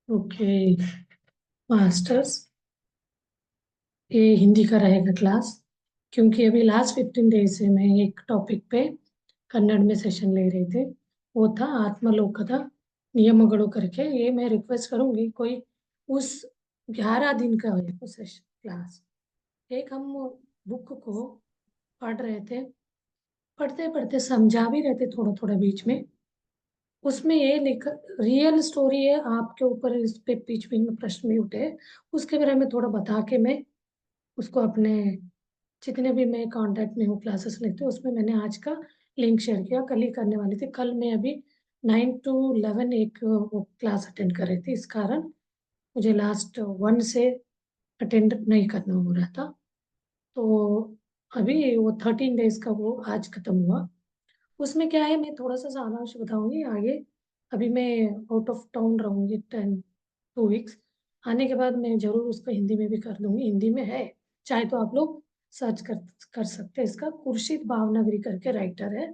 Okay. Masters, ये हिंदी का रहेगा क्लास। क्योंकि अभी लास्ट 15 डेज से मैं एक टॉपिक पे कन्नड़ में सेशन ले रही थी। वो था आत्मलोकता नियमಗಳು करके। ये मैं रिक्वेस्ट करूंगी कोई उस 11 दिन का है वो सेशन क्लास। एक हम बुक को पढ़ रहे थे, पढ़ते पढ़ते समझा भी रहे थे थोड़ा थोड़ा बीच में। उसमें ये लिखा रियल स्टोरी है, आपके ऊपर इस पे बीच बीच में प्रश्न भी उठे। उसके बारे में थोड़ा बता के मैं उसको अपने जितने भी मैं कांटेक्ट में हूँ क्लासेस लेते हैं उसमें मैंने आज का लिंक शेयर किया। कल ही करने वाली थी, कल मैं अभी 9 to 11 एक वो क्लास अटेंड कर रही थी। इस कारण मुझे लास्ट 1 से अटेंड नहीं करना हो रहा था। तो अभी वो 13 डेज का वो आज खत्म हुआ। उसमें क्या है, मैं थोड़ा सा सारांश बताऊंगी आगे। अभी मैं आउट ऑफ टाउन रहूंगी 2 वीक्स। आने के बाद मैं जरूर उसको हिंदी में भी कर दूंगी। हिंदी में है, चाहे तो आप लोग सर्च कर सकते हैं। इसका खुर्शीद भावनगरी करके राइटर है।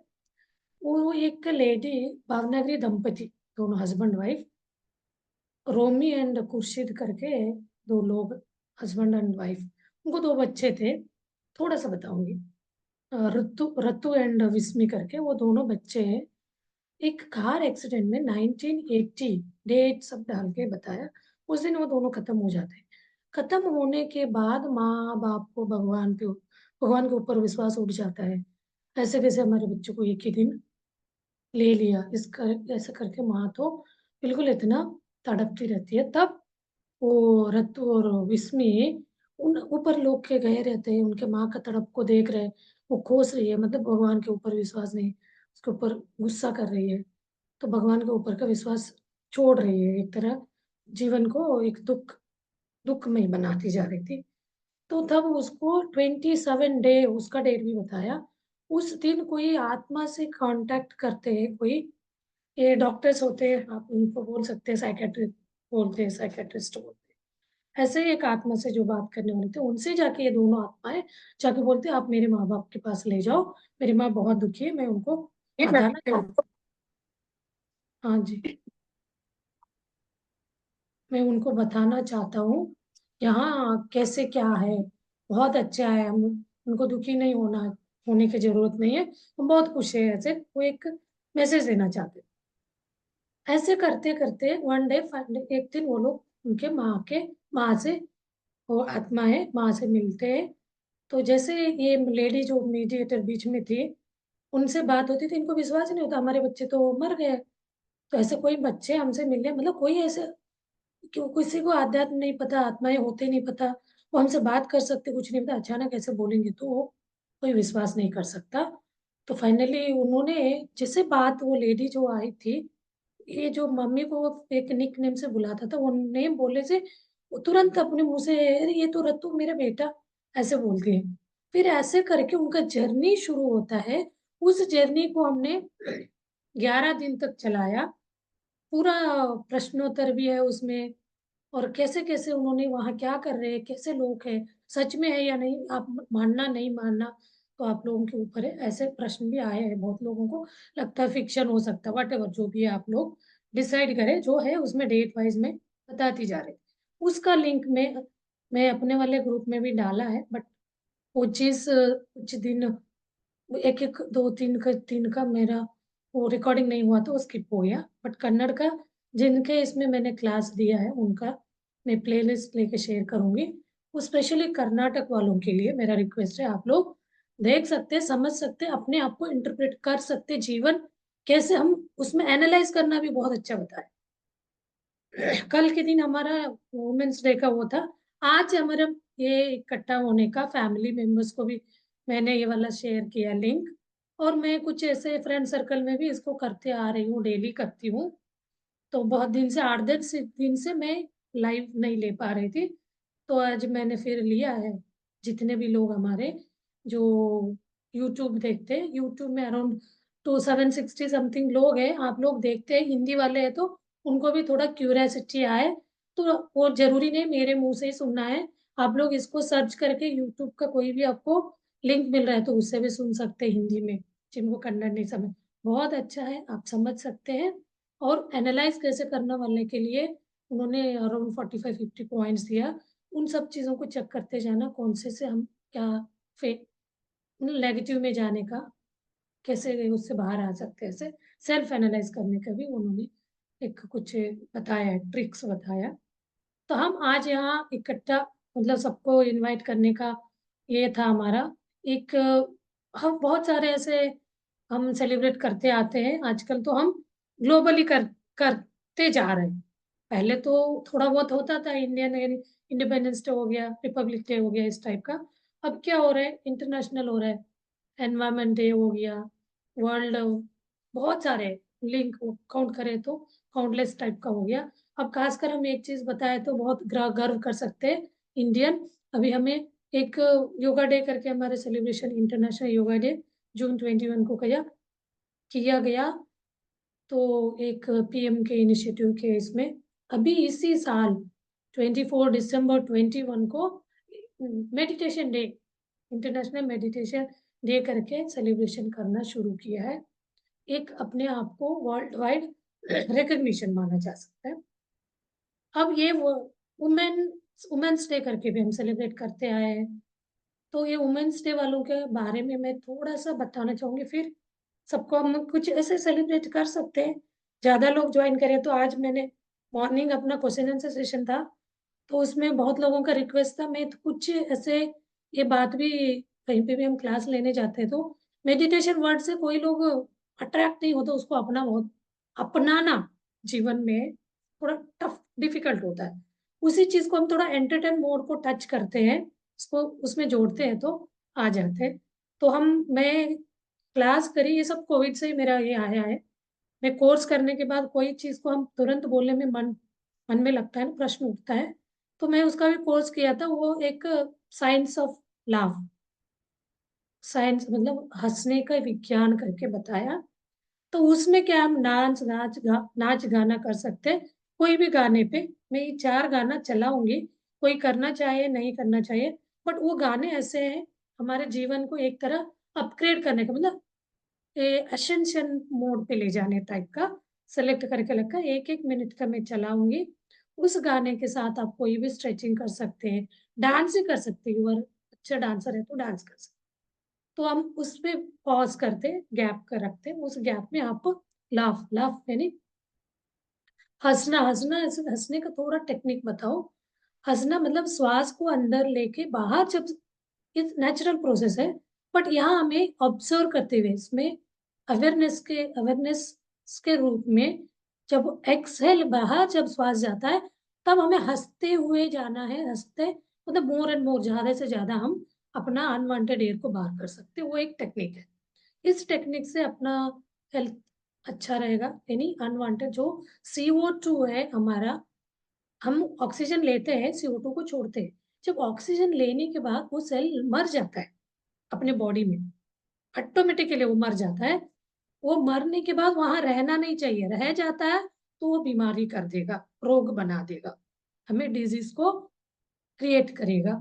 वो एक लेडी, भावनगरी दंपति, दोनों husband wife, Romi and Khurshid करके दो लोग, हस्बैंड एंड वाइफ। उनको 2 बच्चे थे। थोड़ा सा बताऊंगी। ऋतु ऋतु एंड विस्मी करके वो दोनों बच्चे हैं। एक कार एक्सीडेंट में 1980, डेट सब डाल के बताया, उस दिन वो दोनों खत्म हो जाते हैं। खत्म होने के बाद माँ बाप को भगवान के ऊपर विश्वास उठ जाता है। ऐसे कैसे हमारे बच्चों को एक ही दिन ले लिया, ऐसे करके माँ तो बिल्कुल इतना तड़पती रहती है। तब वो रत्तू और विस्मी उन ऊपर लोग के गए रहते हैं, उनके माँ का तड़प को देख रहे हैं। वो कोस रही है, मतलब भगवान के ऊपर विश्वास नहीं, उसके ऊपर गुस्सा कर रही है। तो भगवान के ऊपर का विश्वास छोड़ रही है, एक तरह जीवन को एक दुख में बनाती जा रही थी। तो तब उसको 27 डे, उसका डेट भी बताया। उस दिन कोई आत्मा से कांटेक्ट करते हैं कोई, ये डॉक्टर्स होते हैं, आप उनको बोल सकते हैं, साइकेट्रिस्ट बोलते हैं, साइकेट्रिस्ट बोलते हैं। ऐसे ही एक आत्मा से जो बात करने वाले थे, उनसे जाके ये दोनों आत्माएं जाके बोलते आप मेरे माँ बाप के पास ले जाओ, मेरी माँ बहुत दुखी है, मैं उनको बताना चाहती, हाँ जी, मैं उनको बताना चाहता हूँ यहाँ कैसे क्या है। बहुत अच्छा है, हम उनको दुखी नहीं होने की जरूरत नहीं है, हम बहुत खुश है। ऐसे वो एक मैसेज देना चाहते हैं। ऐसे करते करते वन डे एक दिन वो लोग उनके माँ से, वो आत्माएं माँ से मिलते हैं। तो जैसे ये लेडी जो मीडिएटर बीच में थी, उनसे बात होती थी, इनको विश्वास ही नहीं होता हमारे बच्चे तो मर गए। तो ऐसे कोई बच्चे हमसे मिले, मतलब कोई ऐसे, क्यों किसी को आध्यात्म नहीं पता, आत्माएं होते नहीं पता, वो हमसे बात कर सकते कुछ नहीं पता, अचानक ऐसे बोलेंगे तो वो कोई विश्वास नहीं कर सकता। तो फाइनली उन्होंने, जैसे बात वो लेडी जो आई थी, ये जो मम्मी को एक निक नेम से बुलाता था, वो नेम बोले से वो तुरंत अपने मुंह से अरे ये तो रत्तू मेरा बेटा ऐसे बोलती है। फिर ऐसे करके उनका जर्नी शुरू होता है। उस जर्नी को हमने 11 दिन तक चलाया। पूरा प्रश्नोत्तर भी है उसमें, और कैसे कैसे उन्होंने वहां क्या कर रहे हैं, कैसे लोग हैं, सच में है या नहीं, आप मानना नहीं मानना तो आप लोगों के ऊपर है। ऐसे प्रश्न भी आए हैं, बहुत लोगों को लगता है फिक्शन हो सकता है, वट एवर जो भी है आप लोग डिसाइड करें। जो है उसमें डेट वाइज में बताती जा रही। उसका लिंक में मैं अपने वाले ग्रुप में भी डाला है, बट वो चीज कुछ दिन, एक एक दो तीन का मेरा वो रिकॉर्डिंग नहीं हुआ तो वो स्किप हो गया। बट कन्नड़ का जिनके इसमें मैंने क्लास दिया है उनका मैं प्लेलिस्ट लेके शेयर करूंगी। वो स्पेशली कर्नाटक वालों के लिए मेरा रिक्वेस्ट है, आप लोग देख सकते हैं, समझ सकते हैं, अपने आप को इंटरप्रेट कर सकते हैं, जीवन कैसे हम उसमें एनालाइज करना भी बहुत अच्छा बताया। कल के दिन हमारा वुमेन्स डे का वो था। आज हमारा ये इकट्ठा होने का फैमिली मेंबर्स को भी मैंने ये वाला शेयर किया लिंक। और मैं कुछ ऐसे फ्रेंड सर्कल में भी इसको करते आ रही हूँ, डेली करती हूँ। तो बहुत दिन से, 8 10 दिन से मैं लाइव नहीं ले पा रही थी। तो आज मैंने फिर लिया है। जितने भी लोग हमारे जो यूट्यूब देखते हैं, यूट्यूब में अराउंड 2760 समथिंग लोग हैं, आप लोग देखते हैं, हिंदी वाले हैं, तो उनको भी थोड़ा क्यूरियोसिटी आए। तो वो जरूरी नहीं मेरे मुंह से ही सुनना है, आप लोग इसको सर्च करके यूट्यूब का कोई भी आपको लिंक मिल रहा है तो उससे भी सुन सकते हैं हिंदी में, जिनको कन्नड़ नहीं समझ। बहुत अच्छा है, आप समझ सकते हैं। और एनालाइज कैसे करने वाले के लिए उन्होंने अराउंड 45-50 पॉइंट्स दिया। उन सब चीज़ों को चेक करते जाना, कौन से हम क्या फे नेगेटिव में जाने का, कैसे उससे बाहर आ सकते हैं, ऐसे सेल्फ एनालाइज करने का भी उन्होंने एक कुछ बताया है, ट्रिक्स बताया। तो हम आज यहाँ इकट्ठा, मतलब सबको इनवाइट करने का ये था हमारा एक। हम बहुत सारे ऐसे हम सेलिब्रेट करते आते हैं, आजकल तो हम ग्लोबली करते जा रहे हैं। पहले तो थोड़ा बहुत होता था, इंडियन इंडिपेंडेंस डे हो गया, रिपब्लिक डे हो गया, इस टाइप का। अब क्या हो रहा है, इंटरनेशनल हो रहा है, एनवायरमेंट डे हो गया, वर्ल्ड, बहुत सारे लिंक काउंट करें तो काउंटलेस टाइप का हो गया। अब खासकर हम एक चीज बताए तो बहुत गर्व कर सकते हैं इंडियन। अभी हमें एक योगा डे करके हमारे सेलिब्रेशन, इंटरनेशनल योगा डे जून 21 को किया गया। तो एक पीएम के इनिशिएटिव के इसमें अभी इसी साल 24 दिसंबर 21 को meditation day, international meditation day करके सेलिब्रेशन करना शुरू किया है। एक अपने आप को वर्ल्ड वाइड रिकग्निशन माना जा सकता है। अब ये वो वुमेन वुमेन्स डे करके भी हम सेलिब्रेट करते आए हैं। तो ये वुमेन्स डे वालों के बारे में मैं थोड़ा सा बताना चाहूंगी, फिर सबको हम कुछ ऐसे सेलिब्रेट कर सकते हैं। ज्यादा लोग ज्वाइन करें तो आज मैंने मॉर्निंग अपना क्वेश्चन आंसर सेशन था, तो उसमें बहुत लोगों का रिक्वेस्ट था, मैं तो कुछ ऐसे ये बात भी कहीं पे भी हम क्लास लेने जाते हैं तो मेडिटेशन वर्ड से कोई लोग अट्रैक्ट नहीं होता, उसको अपनाना जीवन में थोड़ा टफ डिफिकल्ट होता है। उसी चीज को हम थोड़ा एंटरटेन मोड को टच करते हैं, उसको उसमें जोड़ते हैं तो आ जाते हैं। तो मैं क्लास करी, ये सब कोविड से ही मेरा ये आया है। मैं कोर्स करने के बाद कोई चीज को हम तुरंत बोलने में मन मन में लगता है ना, प्रश्न उठता है। तो मैं उसका भी कोर्स किया था, वो एक साइंस ऑफ लाफ, साइंस मतलब हंसने का विज्ञान करके बताया। तो उसमें क्या हम नाच गाना कर सकते हैं, कोई भी गाने पे। मैं ये 4 गाना चलाऊंगी, कोई करना चाहिए नहीं करना चाहिए, बट वो गाने ऐसे हैं हमारे जीवन को एक तरह अपग्रेड करने का, मतलब असेंशन मोड पे ले जाने टाइप का सेलेक्ट करके रखा। 1-1 मिनट का मैं चलाऊंगी, उस गाने के साथ आप कोई भी स्ट्रेचिंग कर सकते हैं, डांस ही कर सकते हैं, और अच्छा डांसर है तो डांस कर सकते हैं। तो हम उस पे पॉज करते, गैप कर रखते, उस गैप में आप लाफ लाफ यानी हंसना, हंसने का थोड़ा टेक्निक बताओ। हंसना मतलब श्वास को अंदर लेके बाहर, जब ये नेचुरल प्रोसेस है, बट यहाँ हमें ऑब्जर्व करते हुए इसमें अवेयरनेस के रूप में, जब एक्सहेल बाहर जब श्वास जाता है तब हमें हंसते हुए जाना है, हंसते मतलब मोर एंड मोर, ज्यादा से ज्यादा हम अपना अनवांटेड एयर को बाहर कर सकते हैं, वो एक टेक्निक है। इस टेक्निक से अपना हेल्थ अच्छा रहेगा, यानी अनवांटेड जो CO2 है हमारा, हम ऑक्सीजन लेते हैं, CO2 को छोड़ते हैं, जब ऑक्सीजन लेने के बाद वो सेल मर जाता है अपने बॉडी में, ऑटोमेटिकली वो मर जाता है। वो मरने के बाद वहां रहना नहीं चाहिए, रह जाता है तो वो बीमारी कर देगा, रोग बना देगा, हमें डिजीज को क्रिएट करेगा।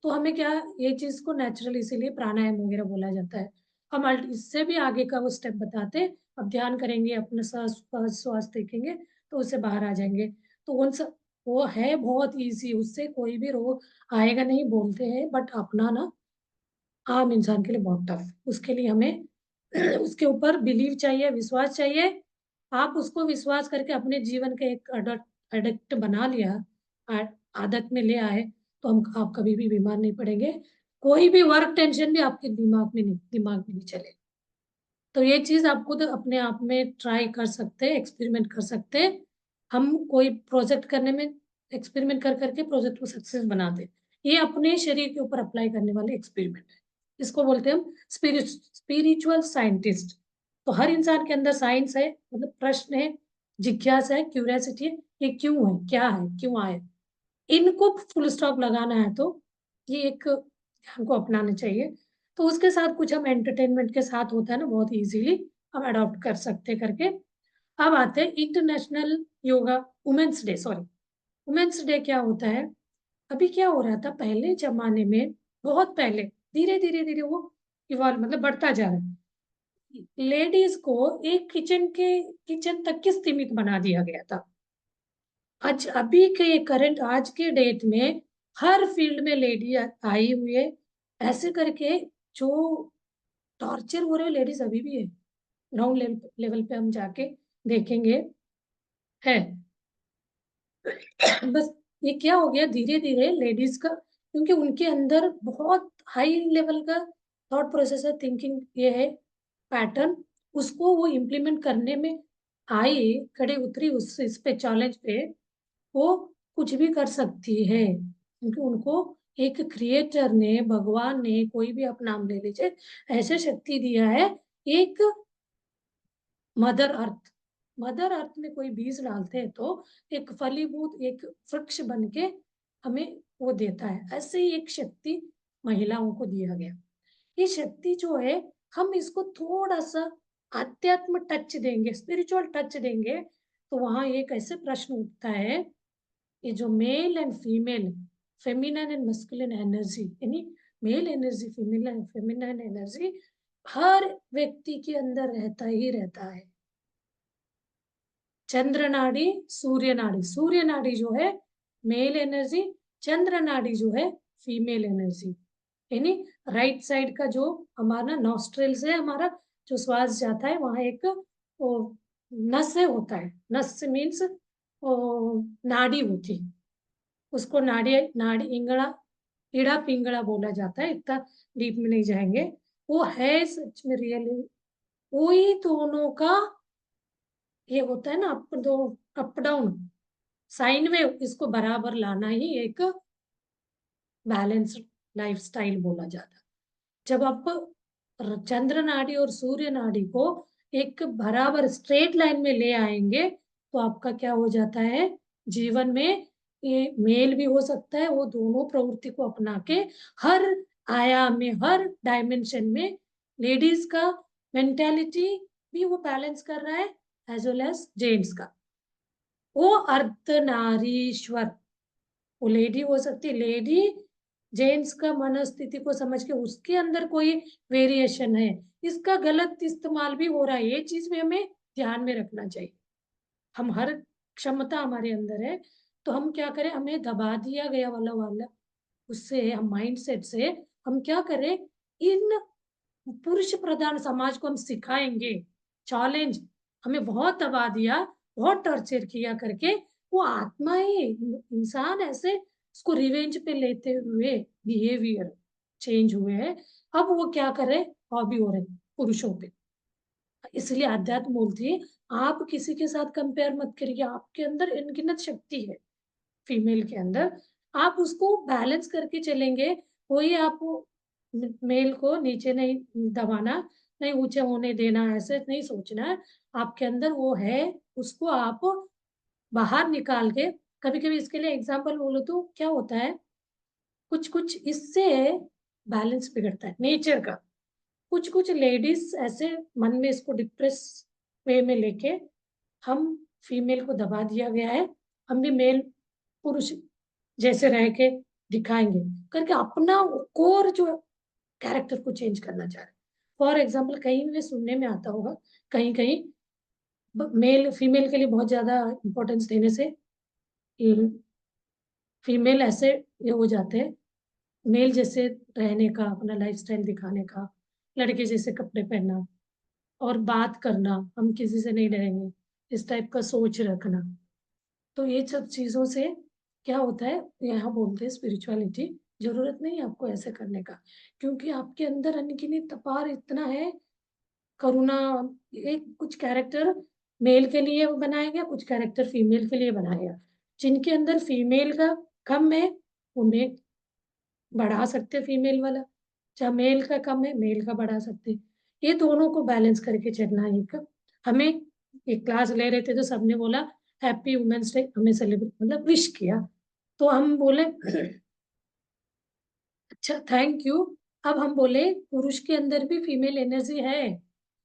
तो हमें क्या, ये चीज को नेचुरल इसीलिए प्राणायाम वगैरह बोला जाता है। हम इससे भी आगे का वो स्टेप बताते हैं। अब ध्यान करेंगे, अपना श्वास देखेंगे तो उससे बाहर आ जाएंगे। तो उन सब वो है बहुत इजी, उससे कोई भी रोग आएगा नहीं बोलते हैं, बट अपना ना आम इंसान के लिए बहुत टफ है। उसके लिए हमें उसके ऊपर बिलीव चाहिए, विश्वास चाहिए। आप उसको विश्वास करके अपने जीवन के एक अडक्ट बना लिया, आ- आदत में ले आए, तो आप कभी भी बीमार नहीं पड़ेंगे। कोई भी वर्क टेंशन भी आपके दिमाग में नहीं चले। तो ये चीज आप खुद अपने आप में ट्राई कर सकते हैं, एक्सपेरिमेंट कर सकते हैं। हम कोई प्रोजेक्ट करने में एक्सपेरिमेंट कर करके प्रोजेक्ट को सक्सेस बनाते हैं। ये अपने शरीर के ऊपर अप्लाई करने वाले एक्सपेरिमेंट है। इसको बोलते हैं हम स्पिरिचुअल साइंटिस्ट। तो हर इंसान के अंदर साइंस है, मतलब प्रश्न है, जिज्ञासा है, क्यूरियोसिटी है, ये क्यों है, क्या है, क्यों आए, इनको फुल स्टॉप लगाना है। तो ये एक हमको अपनाना चाहिए। तो उसके साथ कुछ हम एंटरटेनमेंट के साथ होता है ना, बहुत इजीली हम अडॉप्ट कर सकते करके। अब आते हैं international yoga women's day, sorry women's day क्या होता है। अभी क्या हो रहा था पहले जमाने में, बहुत पहले, धीरे धीरे धीरे वो इवॉल्व मतलब बढ़ता जा रहा है। लेडीज को एक किचन तक के सीमित बना दिया गया था। आज अभी के करंट आज के डेट में हर फील्ड में लेडी आई हुई है। ऐसे करके जो टॉर्चर हो रहे लेडीज अभी भी है, ग्राउंड लेवल पे हम जाके देखेंगे है। बस ये क्या हो गया धीरे धीरे लेडीज का, क्योंकि उनके अंदर बहुत हाई लेवल का थॉट प्रोसेस है, थिंकिंग ये है पैटर्न, उसको वो इम्प्लीमेंट करने में आई, खड़े उतरी उस इस पे चैलेंज पे, वो कुछ भी कर सकती है, क्योंकि उनको एक क्रिएटर ने, भगवान ने, कोई भी आप नाम ले लीजिए, ऐसे शक्ति दिया है। एक मदर अर्थ, मदर अर्थ में कोई बीज डालते हैं तो एक फलीभूत एक वृक्ष बन के हमें वो देता है। ऐसे ही एक शक्ति महिलाओं को दिया गया। ये शक्ति जो है, हम इसको थोड़ा सा आध्यात्म टच देंगे, स्पिरिचुअल टच देंगे, तो वहां एक ऐसे प्रश्न उठता है, ये जो male and female, feminine and masculine energy, यानी मेल एनर्जी, फेमिनिन एनर्जी हर व्यक्ति के अंदर रहता ही रहता है। चंद्र नाड़ी, सूर्य नाड़ी, सूर्य नाड़ी जो है मेल एनर्जी, चंद्र नाड़ी जो है फीमेल एनर्जी, यानी राइट साइड का जो हमारा नॉस्ट्रेल से हमारा जो श्वास जाता है, वहां एक वो नस है होता है, नस मीन्स नाड़ी होती है, उसको नाड़ी नाड़ी इंगड़ा, इड़ा पिंगड़ा बोला जाता है, इतना डीप में नहीं जाएंगे। वो है सच में रियली वही दोनों का ये होता है ना, अप दो अप डाउन साइन में, इसको बराबर लाना ही एक बैलेंस्ड लाइफस्टाइल बोला जाता है। जब आप चंद्र नाड़ी और सूर्य नाड़ी को एक बराबर स्ट्रेट लाइन में ले आएंगे, तो आपका क्या हो जाता है, जीवन में ये मेल भी हो सकता है, वो दोनों प्रवृत्ति को अपना के हर आयाम में, हर डायमेंशन में लेडीज का मेंटेलिटी भी वो बैलेंस कर रहा है, एज वेल एज जेंट्स का। वो अर्धनारीश्वर, वो लेडी हो सकती है, लेडी जेंट्स का मनस्थिति को समझ के उसके अंदर कोई वेरिएशन है, इसका गलत इस्तेमाल भी हो रहा है, ये चीज भी हमें ध्यान में रखना चाहिए। हम हर क्षमता हमारे अंदर है, तो हम क्या करें, हमें दबा दिया गया वाला वाला उससे, हम माइंड सेट से हम क्या करें, इन पुरुष प्रधान समाज को हम सिखाएंगे। चैलेंज हमें बहुत दबा दिया, बहुत टॉर्चर किया करके, वो आत्मा ही इंसान ऐसे उसको रिवेंज पे लेते हुए बिहेवियर चेंज हुए हैं। अब वो क्या करे, हॉबी हो रहे पुरुषों पे। इसलिए अध्यात्म बोलती है, आप किसी के साथ कंपेयर मत करिए, आपके अंदर अनगिनत शक्ति है फीमेल के अंदर, आप उसको बैलेंस करके चलेंगे। कोई आप मेल को नीचे नहीं दबाना, नहीं ऊंचे होने देना, ऐसे नहीं सोचना है। आपके अंदर वो है, उसको आप बाहर निकाल के, कभी कभी इसके लिए एग्जांपल बोलो तो क्या होता है, कुछ कुछ इससे बैलेंस बिगड़ता है नेचर का। कुछ कुछ लेडीज ऐसे मन में इसको डिप्रेस वे में लेके, हम फीमेल को दबा दिया गया है, हम भी मेल पुरुष जैसे रह के दिखाएंगे करके अपना कोर जो कैरेक्टर को चेंज करना चाह रहे हैं। फॉर एग्जाम्पल कहीं में सुनने में आता होगा, कहीं कहीं मेल फीमेल के लिए बहुत ज्यादा इंपॉर्टेंस देने से फीमेल ऐसे ये हो जाते हैं, मेल जैसे रहने का, अपना लाइफस्टाइल दिखाने का, लड़के जैसे कपड़े पहनना और बात करना, हम किसी से नहीं डरेंगे, इस टाइप का सोच रखना। तो ये सब चीजों से क्या होता है, यहाँ बोलते हैं स्पिरिचुअलिटी, जरूरत नहीं है आपको ऐसे करने का, क्योंकि आपके अंदर अनगिनत तपार इतना है, करुणा, एक कुछ कैरेक्टर मेल के लिए बनाया गया, कुछ कैरेक्टर फीमेल के लिए बनाया गया। जिनके अंदर फीमेल का कम है, वो मेल बढ़ा सकते फीमेल वाला, जहाँ मेल का कम है मेल का बढ़ा सकते। ये दोनों को बैलेंस करके चलना है। एक हमें एक क्लास ले रहे थे तो सबने बोला हैप्पी वुमेन्स डे, हमें सेलिब्रेट मतलब विश किया, तो हम बोले अच्छा थैंक यू। अब हम बोले पुरुष के अंदर भी फीमेल एनर्जी है,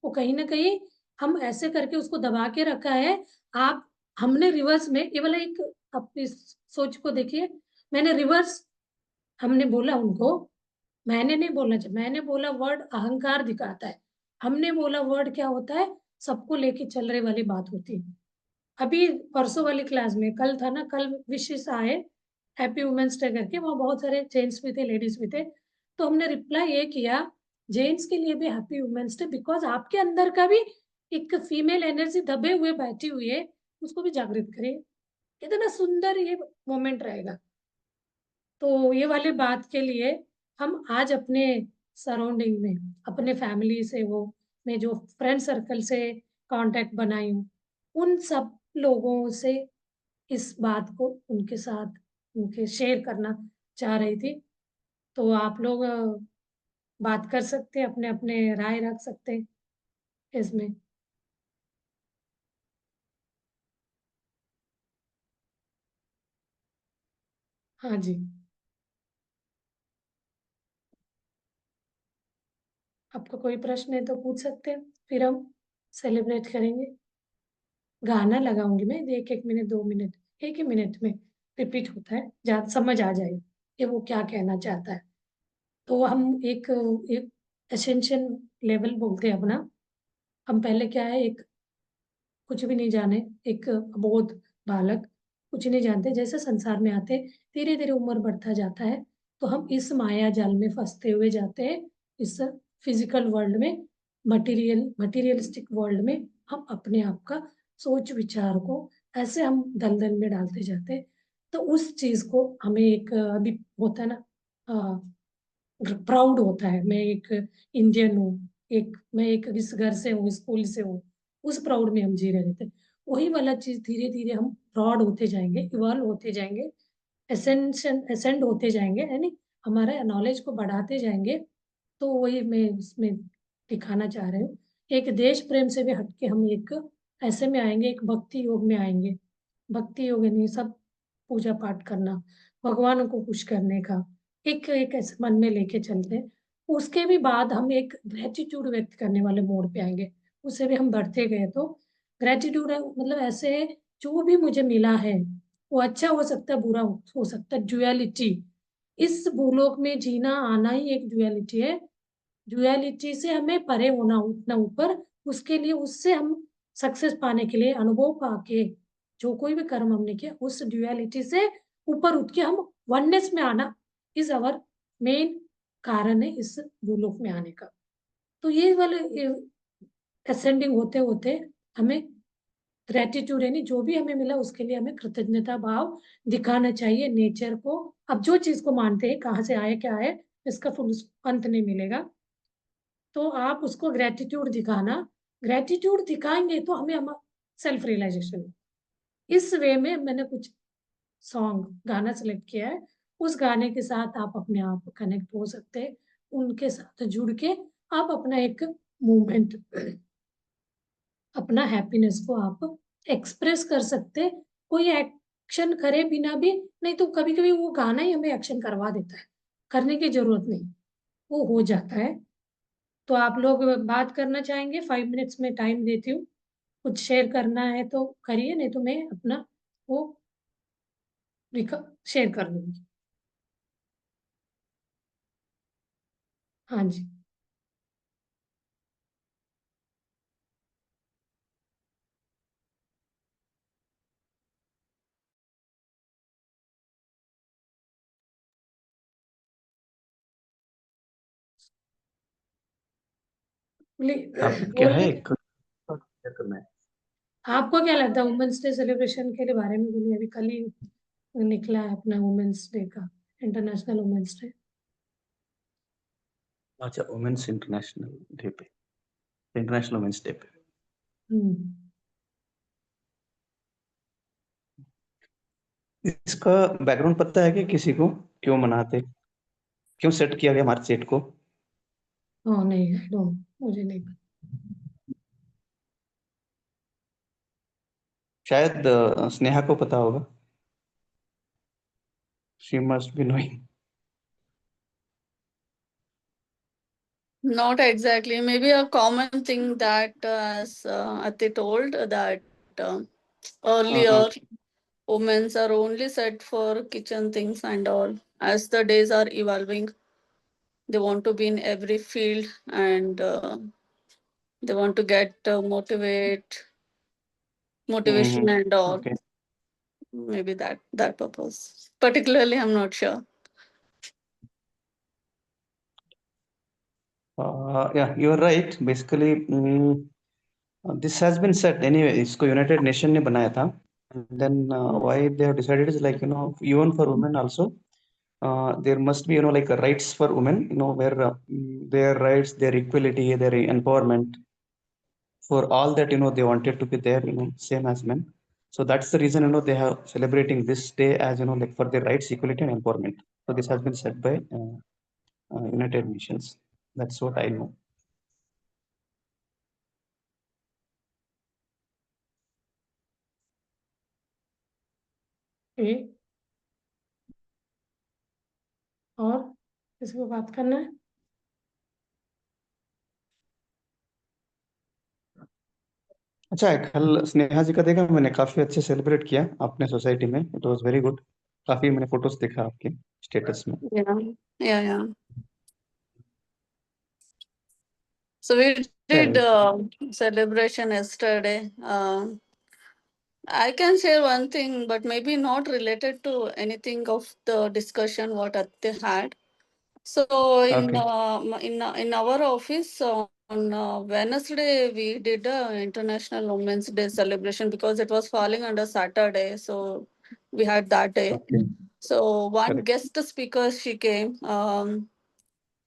वो कहीं ना कहीं हम ऐसे करके उसको दबा के रखा है। आप हमने रिवर्स में ये वाला एक अपनी सोच को देखिए, मैंने रिवर्स हमने बोला उनको, मैंने नहीं बोला, जब मैंने बोला वर्ड अहंकार दिखाता है, हमने बोला वर्ड क्या होता है, सबको लेके चल रहे वाली बात होती है। अभी परसों वाली क्लास में, कल था ना, कल विशेष आए हैप्पी वुमेन्स डे करके, वहाँ बहुत सारे जेंट्स भी थे, लेडीज भी थे, तो हमने रिप्लाई ये किया जेंट्स के लिए भी हैप्पी वुमेन्स डे, बिकॉज आपके अंदर का भी एक फीमेल एनर्जी दबे हुए बैठी हुई है, उसको भी जागृत करिए। कितना सुंदर ये मोमेंट रहेगा। तो ये वाली बात के लिए हम आज अपने सराउंडिंग में, अपने फैमिली से, वो मैं जो फ्रेंड सर्कल से कांटेक्ट बनाई हूँ, उन सब लोगों से इस बात को उनके साथ उनके शेयर करना चाह रही थी। तो आप लोग बात कर सकते हैं, अपने अपने राय रख सकते हैं इसमें। हाँ जी, आपको कोई प्रश्न है तो पूछ सकते हैं, फिर हम सेलिब्रेट करेंगे। गाना लगाऊंगी मैं, 1-1 मिनट 2 मिनट, एक ही मिनट में रिपीट होता है, समझ आ जाएगा कि वो क्या कहना चाहता है। तो हम एक एक एसेंशियल लेवल बोलते हैं अपना। हम पहले क्या है, एक कुछ भी नहीं जाने, एक अबोध बालक, कुछ नहीं जानते, जैसे संसार में आते धीरे धीरे उम्र बढ़ता जाता है, तो हम इस माया जाल में फंसते हुए जाते हैं, इस फिजिकल वर्ल्ड में, मटीरियलिस्टिक वर्ल्ड में हम अपने आप का सोच विचार को ऐसे हम दलदल में डालते जाते हैं। तो उस चीज को हमें एक अभी होता है ना, प्राउड होता है, मैं एक इंडियन हूँ, एक मैं एक इस घर से हूँ, स्कूल से हूँ, उस प्राउड में हम जी रहे थे। वही वाला चीज धीरे धीरे हम प्रॉड होते जाएंगे, इवॉल्व होते जाएंगे, एसेंड होते जाएंगे, यानी हमारे नॉलेज को बढ़ाते जाएंगे। तो वही मैं इसमें दिखाना चाह रही हूँ। एक देश प्रेम से भी हटके हम एक ऐसे में आएंगे, एक भक्ति योग में आएंगे। भक्ति योग यानी सब पूजा पाठ करना, भगवान को खुश करने का एक एक ऐसे मन में लेके चलते हैं। उसके भी बाद हम एक ग्रेटिट्यूड व्यक्त करने वाले मोड पे आएंगे। उससे भी हम बढ़ते गए तो ग्रेटिट्यूड मतलब ऐसे जो भी मुझे मिला है वो अच्छा हो सकता है, बुरा हो सकता है, ड्युअलिटी, इस भूलोक में जीना आना ही एक ड्युअलिटी है। ड्युअलिटी से हमें परे होना, उठना ऊपर, उसके लिए उससे हम सक्सेस पाने के लिए अनुभव पाके जो कोई भी कर्म हमने किया, उस ड्युअलिटी से ऊपर उठ के हम वननेस में आना इज अवर मेन कारण है इस भूलोक में आने का। तो ये वाले असेंडिंग होते होते हमें ग्रेटिट्यूड यानी जो भी हमें मिला उसके लिए हमें कृतज्ञता भाव दिखाना चाहिए नेचर को। अब जो चीज को मानते हैं, कहाँ से आए क्या है, इसका फुल अंत नहीं मिलेगा, तो आप उसको ग्रेटिट्यूड दिखाना। ग्रेटिट्यूड दिखाएंगे तो हमें हम सेल्फ रियलाइजेशन, इस वे में मैंने कुछ सॉन्ग गाना सेलेक्ट किया है। उस गाने के साथ आप अपने आप कनेक्ट हो सकते हैं, उनके साथ जुड़ के आप अपना एक मूवमेंट, अपना हैप्पीनेस को आप एक्सप्रेस कर सकते हैं। कोई एक्शन करे बिना भी, नहीं तो कभी कभी वो गाना ही हमें एक्शन करवा देता है, करने की जरूरत नहीं, वो हो जाता है। तो आप लोग बात करना चाहेंगे, 5 मिनट्स में टाइम देती हूँ, कुछ शेयर करना है तो करिए, नहीं तो मैं अपना वो शेयर कर दूंगी। हाँ जी, टॉपिक क्या है? बोलिए। क्या करना है? आपको क्या लगता है वुमेन्स डे सेलिब्रेशन के लिए बारे में, बोलिए। अभी कल ही निकला है अपना वुमेन्स डे का, इंटरनेशनल वुमेन्स डे। अच्छा, वुमेन्स इंटरनेशनल डे पे, इंटरनेशनल वुमेन्स डे पे हम्म। इसका बैकग्राउंड पता है कि किसी को, क्यों मनाते, क्यों सेट किया गया हमारे सेट को? हाँ नहीं, मुझे नहीं पता। शायद स्नेहा को पता होगा। She must be knowing. Not exactly. Maybe a common thing that, as Ati told, that earlier women are only set for kitchen things and all. As the days are evolving, they want to be in every field and they want to get motivate motivation and all. Okay. Maybe that purpose. Particularly, I'm not sure. Yeah, you're right. Basically, this has been said anyway. इसको United Nation ने बनाया था. And then why they have decided is like, even for women also, there must be, like rights for women, where their rights, their equality, their empowerment, for all that, they wanted to be there, same as men. So that's the reason, they are celebrating this day as, like for their rights, equality, and empowerment. So this has been said by United Nations. That's what I know. Okay, और किसी को बात करना है? अच्छा, कल स्नेहा जी का देखा मैंने, काफी अच्छे सेलिब्रेट किया आपने सोसाइटी में. It was very good. काफी मैंने फोटोज देखा आपके स्टेटस में. Yeah. So we did celebration yesterday. I can share one thing, but maybe not related to anything of the discussion what Atte had. So in our office on Wednesday we did a International Women's Day celebration because it was falling under Saturday, so we had that day. Okay. So one Correct. guest speaker she came,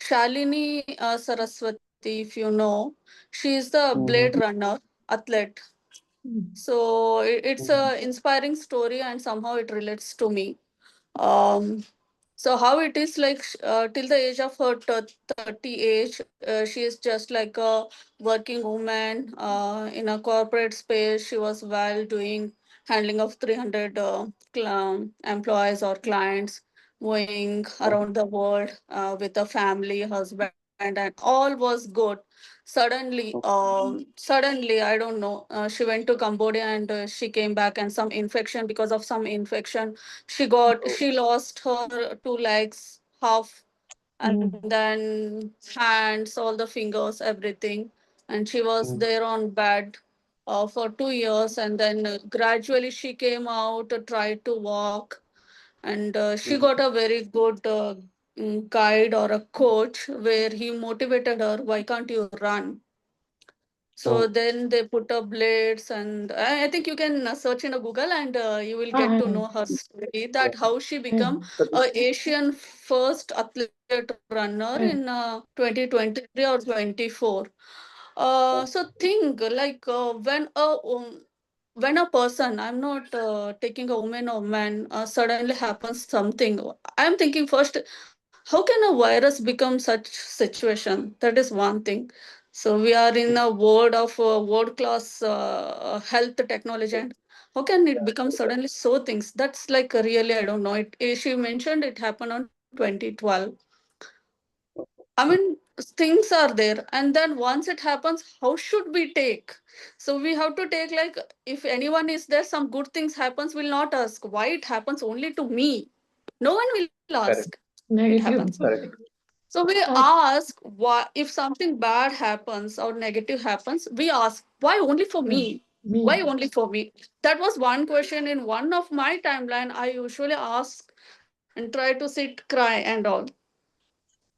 Shalini Saraswati, if you know, she is the Blade Runner athlete. So it's a inspiring story and somehow it relates to me. So how it is like till the age of her 30 age, she is just like a working woman in a corporate space. She was while doing handling of 300 employees or clients, moving around the world with a family, husband, and all was good. Suddenly, I don't know. She went to Cambodia and she came back, and some infection because of some infection she lost her two legs half and then hands, all the fingers, everything, and she was there on bed for 2 years, and then gradually she came out, tried to walk, and she got a very good guide or a coach where he motivated her, why can't you run? So then they put up blades, and I think you can search in a Google, and you will get to know her story that how she become a Asian first athlete runner in 2023 or 24. So think like when a person, I'm not taking a woman or man, suddenly happens something. I'm thinking first, how can a virus become such situation? That is one thing. So we are in a world of world class health technology, and how can it become suddenly so things? That's like really, I don't know. She mentioned it happened on 2012. I mean, things are there, and then once it happens, how should we take? So we have to take like, if anyone is there, some good things happens, will not ask why it happens only to me. No one will ask. It happens. Correct. So we ask why, if something bad happens or negative happens, we ask why only for me? Why only for me? That was one question in one of my timeline. I usually ask and try to sit, cry, and all.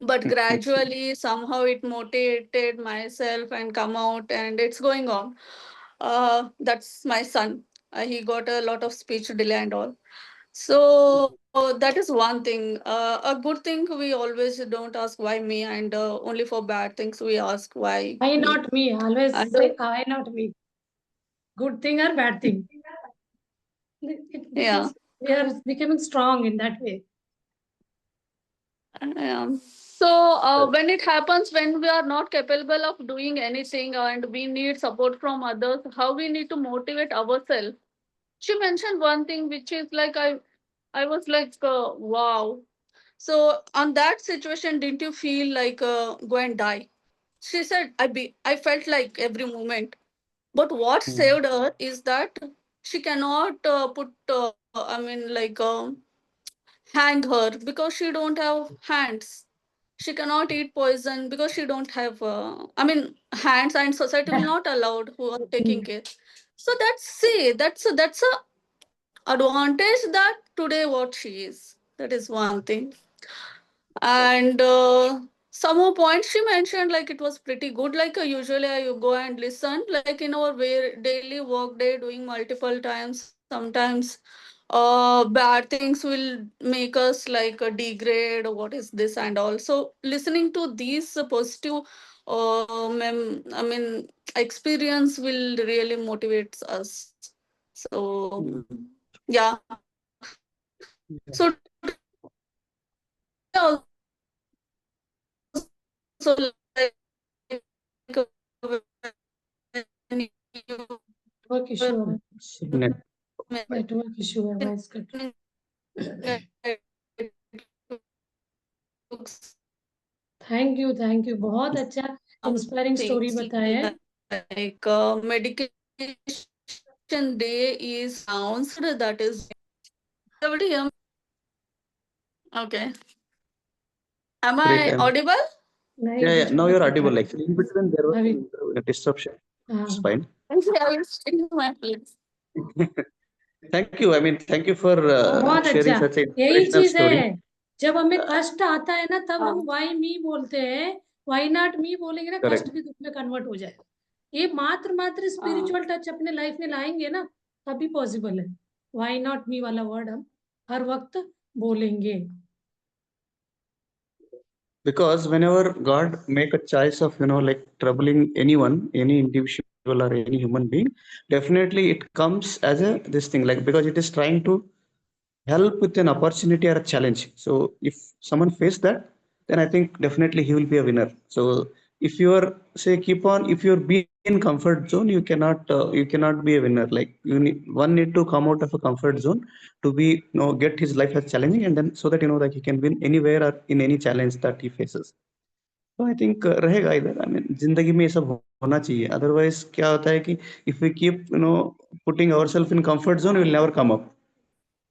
But gradually, somehow it motivated myself and come out, and it's going on. That's my son. He got a lot of speech delay and all. So that is one thing. A good thing we always don't ask why me, and only for bad things we ask why. Why me. not me? Always And say why not me? Good thing or bad thing? yeah. We are becoming strong in that way. So when it happens, when we are not capable of doing anything and we need support from others, how we need to motivate ourselves? She mentioned one thing which is like I was like wow. So on that situation, didn't you feel like go and die? She said I felt like every moment. But what saved her is that she cannot put I mean like hang her because she don't have hands. She cannot eat poison because she don't have I mean hands, and society will not allow who are taking care. So that's a advantage that today what she is. That is one thing. And some more points she mentioned, like it was pretty good. Like usually I go and listen, like in our daily work day, doing multiple times. Sometimes bad things will make us like degrade. What is this and all. So listening to these positive, I mean, experience will really motivates us. So yeah. Yeah. So also like when you network issue है, Signet. Network issue है, voice cut. Thank you, बहुत अच्छा inspiring story things बताया है। like medication day is announced, that is everybody hear me? Okay, am Great. I audible? नहीं, Yeah, बीच now में you're cut audible. रहा Actually, in between there was है अभी। some disruption. It's हाँ, fine. Okay, I will stay in my place. Thank you. I mean, thank you for बहुत sharing अच्छा, such an यही inspirational चीज story. है। जब हमें कष्ट आता है ना, तब हम हाँ, वाई मी बोलते हैं, वाई नॉट मी बोलेंगे ना, कष्ट Correct. भी दुख में कन्वर्ट हो जाएगा। ये मात्र हाँ, स्पिरिचुअल टच अपने लाइफ में लाएंगे ना, तभी पॉसिबल है। वाई नॉट मी वाला वर्ड हम हर वक्त बोलेंगे। Because whenever God make a choice of, like troubling anyone, any individual or any human being, definitely it comes as a this thing, like because it is trying to help with an opportunity or a challenge. So if someone face that, then I think definitely he will be a winner. So if you are say keep on, if you're be in comfort zone, you cannot be a winner. Like one need to come out of a comfort zone to be get his life as challenging, and then so that that he can win anywhere or in any challenge that he faces. तो I think रहेगा इधर। I mean जिंदगी में ये सब होना चाहिए, otherwise क्या होता है कि if we keep putting ourselves in comfort zone, will never come up.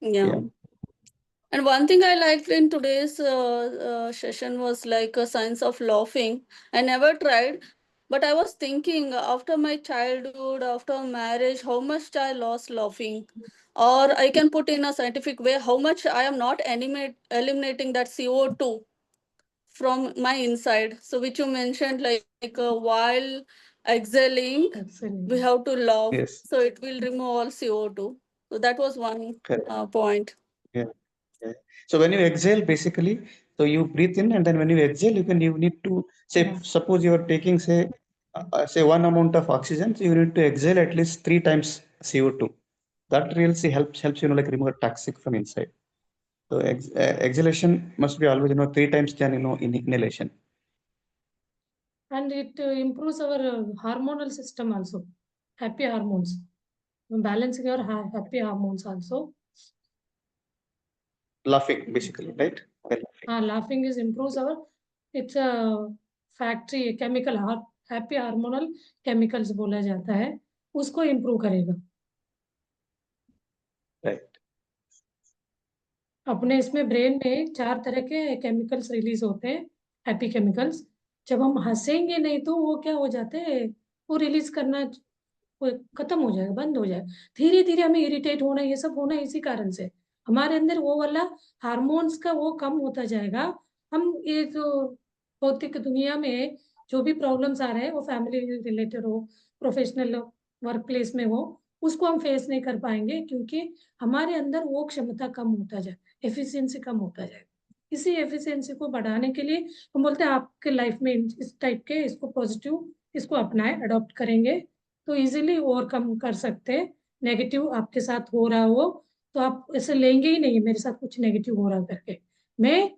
yeah. And one thing I liked in today's session was like a science of laughing. I never tried, but I was thinking after my childhood, after marriage, how much I lost laughing. Or I can put in a scientific way how much I am not eliminating that CO2 from my inside. So, which you mentioned, like while exhaling, we have to laugh. Yes, So, it will remove all CO2. So, that was one correct. point. Yeah, yeah. So when you exhale, basically, so you breathe in, and then when you exhale, you need to say, Yeah. suppose you are taking say one amount of oxygen, so you need to exhale at least 3 times CO2. That really helps like remove toxic from inside. So exhalation must be always 3 times than inhalation. And it improves our hormonal system also, happy hormones, balancing our happy hormones also. Laughing, basically, right? By laughing. Laughing is improves our, it's a factory chemical, happy hormonal chemicals बोला जाता है, उसको improve करेगा। Right. अपने इसमें brain में 4 तरह के केमिकल्स रिलीज होते हैं, हैप्पी केमिकल्स। जब हम हंसेंगे नहीं तो वो क्या हो जाते हैं, वो रिलीज करना वो खत्म हो जाएगा, बंद हो जाएगा। धीरे धीरे हमें इरिटेट होना, ये सब होना इसी कारण से, हमारे अंदर वो वाला हार्मोन्स का वो कम होता जाएगा। हम ये जो भौतिक दुनिया में जो भी प्रॉब्लम्स आ रहे हैं, वो फैमिली रिलेटेड हो, प्रोफेशनल वर्क प्लेस में हो, उसको हम फेस नहीं कर पाएंगे, क्योंकि हमारे अंदर वो क्षमता कम होता जाए, एफिशिएंसी कम होता जाए। इसी एफिशिएंसी को बढ़ाने के लिए हम बोलते हैं आपके लाइफ में इस टाइप के इसको पॉजिटिव इसको अपनाएं, अडॉप्ट करेंगे तो इजीली ओवरकम कर सकते हैं। नेगेटिव आपके साथ हो रहा हो तो आप ऐसे लेंगे ही नहीं, मेरे साथ कुछ नेगेटिव हो रहा करके। मैं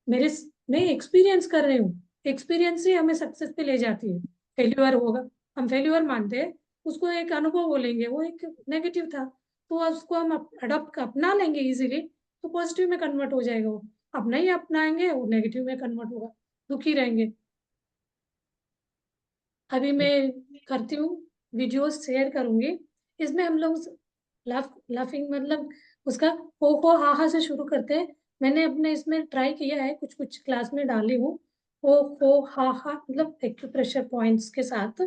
मेरे मैं एक्सपीरियंस कर रही हूँ, एक्सपीरियंस ही हमें सक्सेस पे ले जाती है। फेल्यूर होगा, हम फेल्यूर मानते हैं, उसको एक अनुभव बोलेंगे, वो एक नेगेटिव था, तो उसको हम अडॉप्ट अपना लेंगे इजीली, तो पॉजिटिव में कन्वर्ट हो जाएगा। वो अब नहीं अपनाएंगे, वो नेगेटिव में कन्वर्ट होगा, दुखी रहेंगे। अभी मैं करती हूँ, वीडियोस शेयर करूंगी, इसमें हम लोग लाफिंग मतलब उसका हो हा से शुरू करते हैं। मैंने अपने इसमें ट्राई किया है, कुछ कुछ क्लास में डाली हूँ। हो हा मतलब एक्यूप्रेशर पॉइंट्स के साथ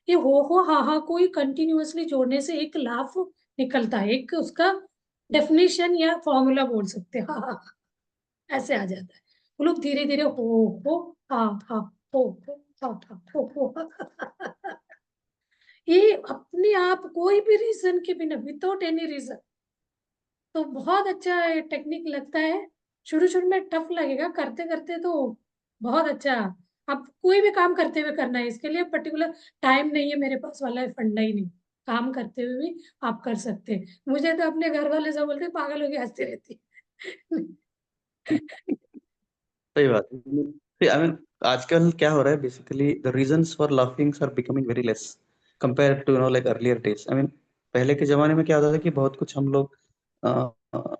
ये हो हा को ही कंटिन्यूअसली जोड़ने से एक लाफ निकलता है, एक उसका डेफिनेशन या फॉर्मूला बोल सकते हैं, हा ऐसे आ जाता है। वो लोग धीरे धीरे हो हा हा हो हा हा हो ये अपने आप कोई भी रीजन के बिना, विदाउट एनी रीजन, तो बहुत अच्छा टेक्निक लगता है। शुरू शुरू में टफ लगेगा, करते करते तो बहुत अच्छा। आप कोई भी काम करते हुए करना है, इसके लिए पर्टिकुलर टाइम नहीं है मेरे पास वाला फंडा ही नहीं, काम करते हुए भी आप कर सकते हैं। मुझे तो अपने घर वाले सब बोलते पागल हो गई, हंसती रहती सही बात है। आई मीन आजकल क्या हो रहा है, basically the reasons for laughings are becoming very less compare to like earlier days. I mean पहले के जमाने में क्या होता था कि बहुत कुछ हम लोग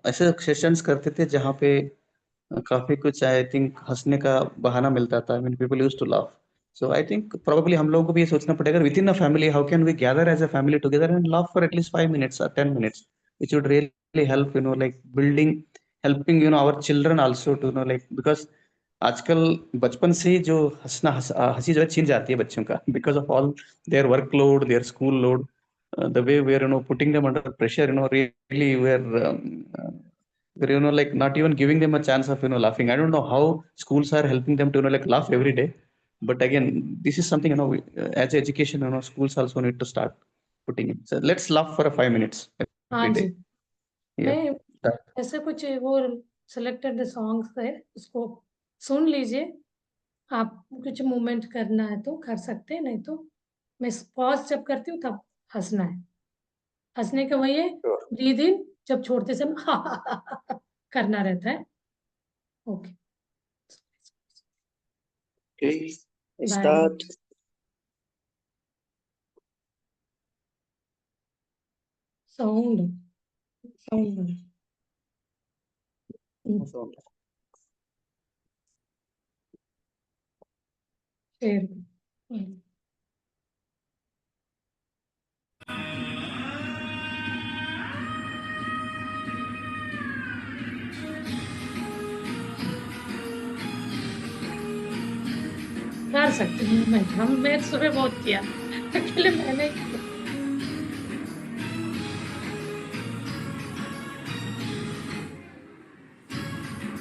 ऐसे सेशंस करते थे जहाँ पे काफी कुछ आई थिंक हंसने का बहाना मिलता था। I mean people used to laugh. So I think probably हम लोगों को भी ये सोचना पड़ेगा within a family how can we gather as a family together and laugh for at least 5 minutes or 10 minutes, which would really help like building, helping our children also to like, because आजकल बचपन से ही जो हंसी जो है छीन जाती है बच्चों का, because of all their workload, their school load, the way we are putting them under pressure, really we're like not even giving them a chance of laughing. I don't know how schools are helping them to like laugh every day, but again this is something as education schools also need to start putting in. So let's laugh for 5 minutes हाँ every जी, day. Yeah, मैं start. ऐसे कुछ वो selected songs है, उसको सुन लीजिए। आप कुछ मूवमेंट करना है तो कर सकते हैं, नहीं तो मैं पॉज जब करती हूँ तब हंसना है। हंसने का वही है, Sure. ब्रीद इन जब छोड़ते समय करना रहता है। Okay, Okay, bye. start. Sound sound share कर सकते हैं मूवमेंट। मैं सुबह बहुत किया, अकेले मैंने किया।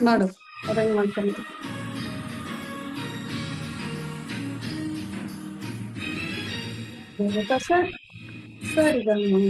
ಮಾಡು ಅರೇಂಜ್ ಮಾಡ್ಕೊಂಡು ಸರ್ ಸರ್ ಇದನ್ನು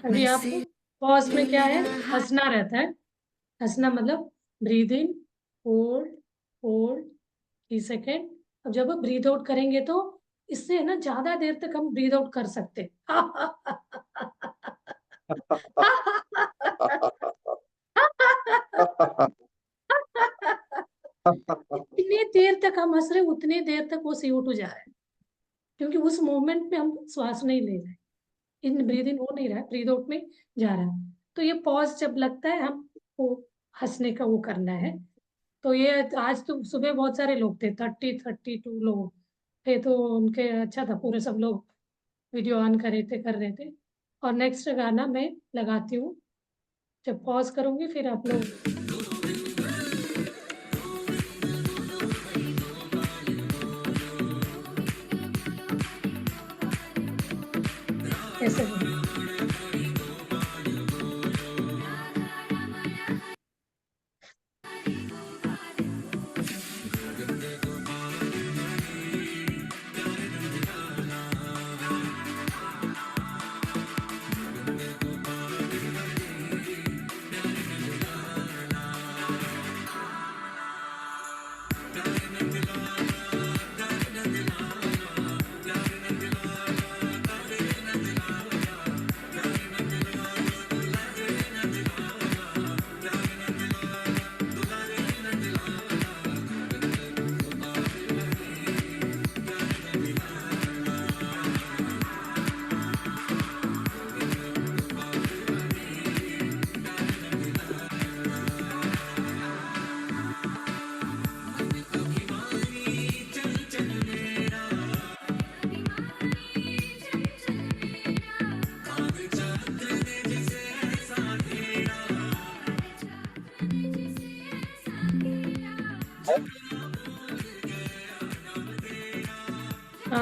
अभी आपको पॉज में क्या है, हंसना रहता है। हंसना मतलब breathe in, hold hold 3 second. अब जब आप ब्रीद आउट करेंगे तो इससे है ना ज्यादा देर तक हम ब्रीद आउट कर सकते हैं। जितनी देर तक हम हंस रहे उतनी देर तक वो CO2 जा रहा है, क्योंकि उस मोमेंट में हम श्वास नहीं ले रहे, इन ब्रीद इन हो नहीं रहा है, ब्रीद आउट में जा रहा है। तो ये पॉज जब लगता है हमको हंसने का वो करना है। तो ये आज तो सुबह बहुत सारे लोग थे, 32 लोग थे, तो उनके अच्छा था, पूरे सब लोग वीडियो ऑन करे थे, कर रहे थे। और नेक्स्ट गाना मैं लगाती हूँ, जब पॉज करूंगी फिर आप लोग कैसे करें।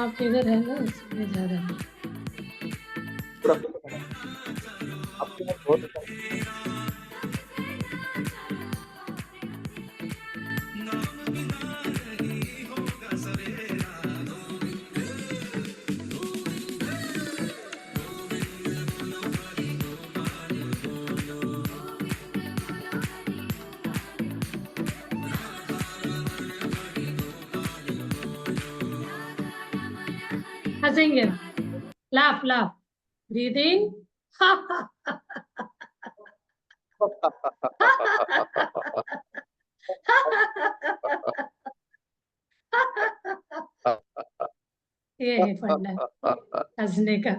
हाँ फिगर है ना इसलिए ज्यादा है। पूरा आपके पास बहुत अच्छा हंसेंगे लाफ लाफ ब्रीदिंग ये है फंडा हंसने का।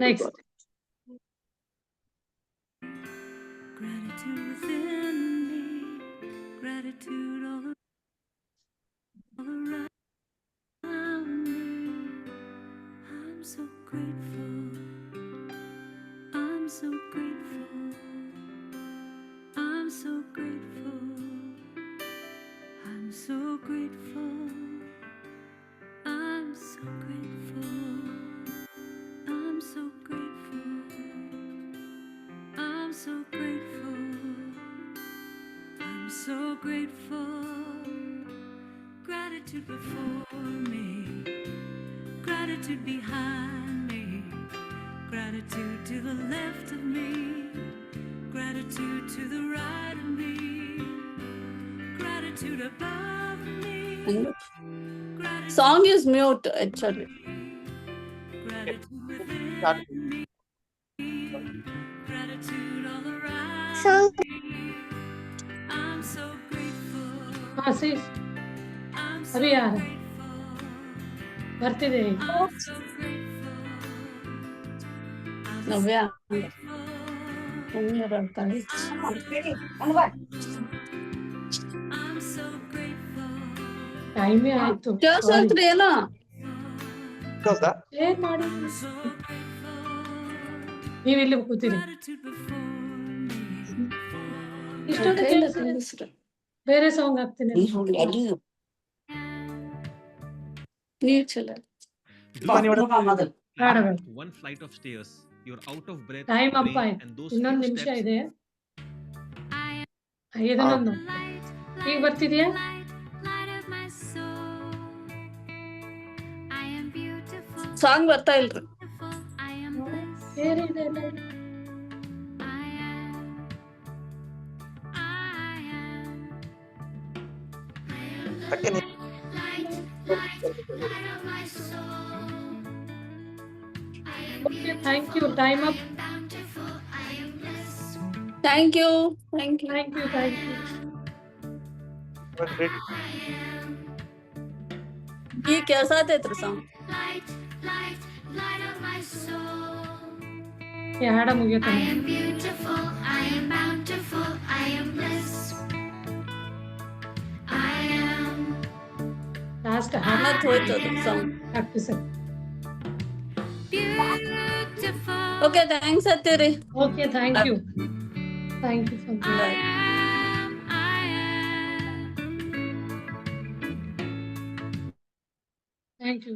Next Gratitude within me, gratitude all around me. I'm so grateful. I'm so grateful. I'm so grateful. I'm so grateful. I'm so grateful. I'm so grateful. I'm so grateful. I'm so grateful. Gratitude before me, gratitude behind me, gratitude to the left of me, gratitude to the right of me, gratitude above me. Gratitude Song is mute actually. gratitude within me, gratitude all around me. I'm so grateful. Ashish I'm so अभी आ रहा है grateful. भरती दे I'm so grateful. I'm so Navya. grateful. I'm so grateful. Time में ಆಯ್ತು Just ಸಾರಿ ಅಂತ ಏನೋ ಹೌದಾ? Share ಮಾಡಿ I'm so grateful. ನೀವು ಇಲ್ಲಿ ಕೂತಿರಿ Gratitude before me. ಇಷ್ಟೊಂದು ಕೈಲ ಕೇಳಿಸಿದ್ರೆ ತಿನ್ನಿಸ್ರಿ. ಬೇರೆ ಸಾಂಗ್ ಹಾಕ್ತೀನಿ ನೀರ್ ಚಲೋ. ಮನೆ ಒಳಗೆ ಹಾಡಬೇಡ One flight of stairs, you're out of breath, time up brain, ಆಯ್ತು and those ಇನ್ನೊಂದು few ನಿಮಿಷ steps ಇದೆ I am ಇದನ್ನೊಂದು light, ಈಗ ಬರ್ತಿದ್ಯಾ light, light of my soul. I am beautiful, song ಬರ್ತಾ ಇಲ್ರಿ. beautiful. I am blessed. ಬೇರೆ ಇದೆ ಎಲ್ಲ ಇದೆ. I am. ಯಾಕೆ ನೀವು okay thank you time up thank you thank you. Thank you thank you great. ಈಗ ಕೆಲ್ಸ ಆತೈತ್ರಿ ಸಾಂಗ್. ಈ ಹಾಡ ಮುಗಿಯುತ್ತಾನೆ I am beautiful, I am bountiful, I am blessed. I am last ಹಾಡ ಮತ್ ಹೋಯ್ತು ಅದು song. Practice beautiful. Okay thanks ಅತ್ತೀರಿ. Okay thank you for bye. Thank you